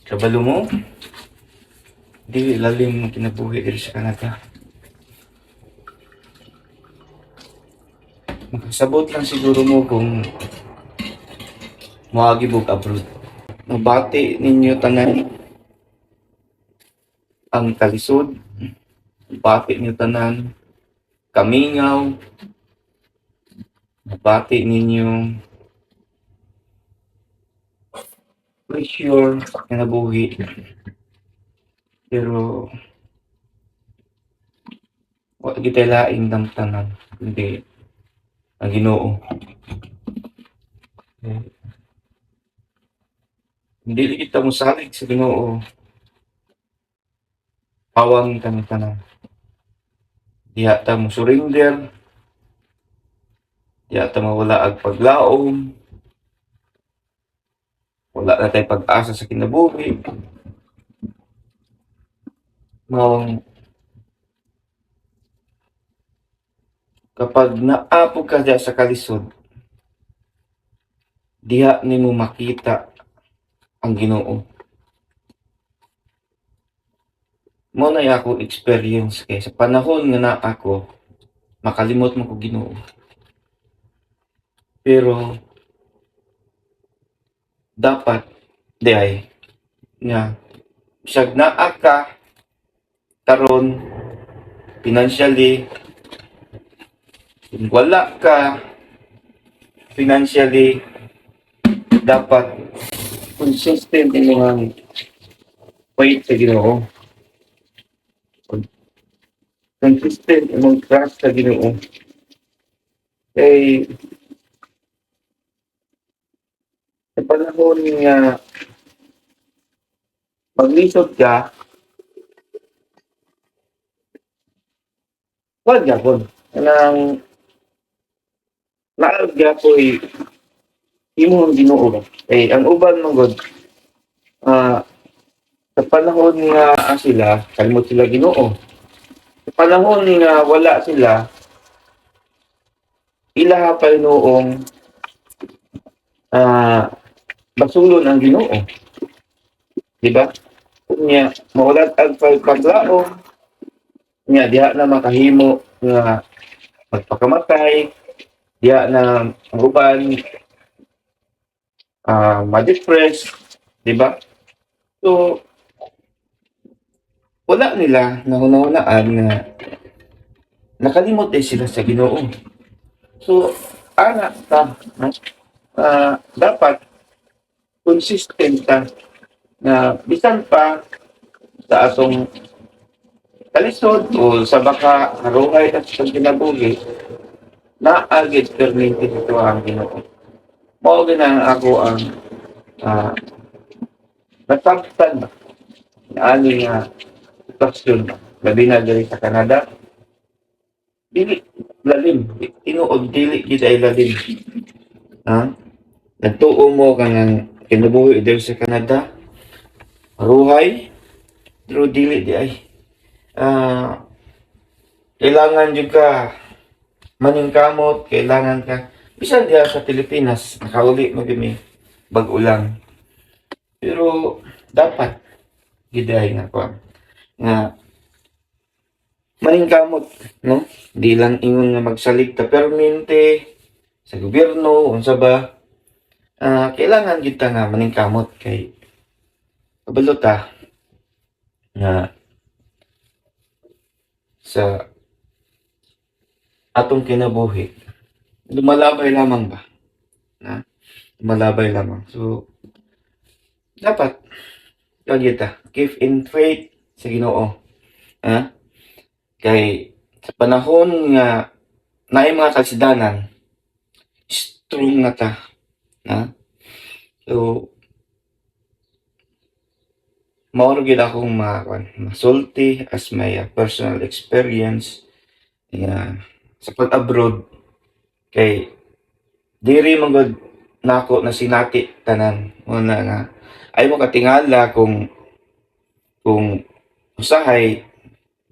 Kabalo mo, di lalim ang kinabuhi diri sa Canada. Makasabot lang siguro mo kung moagi bug abroad. Mabati ninyo tanan ang kalisod, mabati ninyo tanan kamingaw, mabati ninyo pressure sa kinabuhi. Pero wa kita laing damtanan kundi ang Ginoo. Hindi kita mosalig sa Ginoo. Pawang kami tanan. Diha ta mo surrender, diha ta mawala ag paglaom, wala na tay pag-asa sa kinabuhi. Mawang kapag naapog ka diha sa kalisod, diha nimo makita ang Ginoo. Mo na ako experience kay sa panahon nga na ako makalimot mo ko Ginoo. Pero dapat diay nga bisag naa ka karon financially, kung wala ka financially, dapat consistent imong wait sa Ginoo. Consistent imong trust sa Ginoo. Kay sa panahon nga maglisod ka, wag gyapon. Kanang naag gyapoy imong Ginoo ba. Eh ang uban man gud sa panahon nga sila kalimot sila Ginoo. Sa panahon nga wala sila, ila pa noong basulon ang Ginoo. Di ba? Nya mawala ang paglaom, nya diha na makahimo nga magpakamatay, diha na ang uban ma-depress, di ba? So wala nila nahunahunaan nga nakalimot sila sa Ginoo. So ana ta dapat consistent ta na bisan pa sa atong kalisod o sa baka haruhay at sa kinabuhi naagid perminti dito ang Ginoo. Mao gina ako ang nasabtan na ani nga sitwasyon labi na diri sa Canada. Dili lalim, tinuod dili gid ay lalim. Nagtuo mo kanang kinabuhi diri sa Canada, haruhay, pero dili di ay kailangan jud ka maningkamot, kailangan ka bisan diha sa Pilipinas nakauli mo gini bag-o lang. Pero dapat giday nga kuan nga maningkamot, no? Di lang ingon nga magsalig ta permente sa gobyerno unsa ba. Kailangan kita nga maningkamot kay kabalo ta nga sa atong kinabuhi lumalabay lamang ba na lumalabay lamang. So dapat kita keep in faith sa Ginoo, kay sa panahon nga naay mga kasdanan strong na ta, so mao gyud akong masulti as my personal experience sa pag-abroad kay diri man gud nako na sinati tanan una nga ay mo katingala kung usahay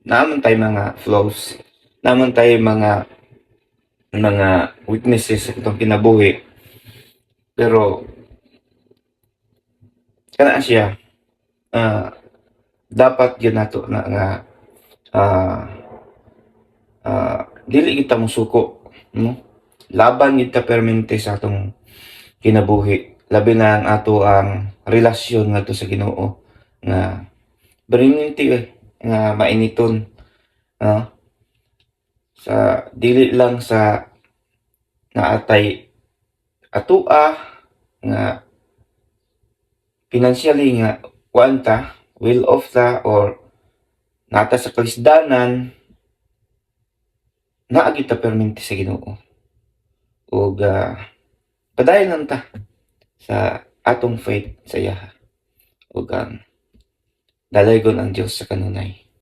naman tay mga flaws, naman tay mga weaknesses sa itong kinabuhi. Pero kana siya dapat gyud nato na nga ah, dili kita mosuko, no? Laban gid ta permente sa atong kinabuhi, labi na ang ato ang relasyon ngadto sa Ginoo nga permanente nga mainiton, no? Sa dili lang sa naatay atua nga financially nga kuan ta, well off ta or nata sa kalisdanan, naa gyud ta permanente sa Ginoo ug padayon lang ta sa atong faith sa iya ug dalaygon ang Dios sa kanunay.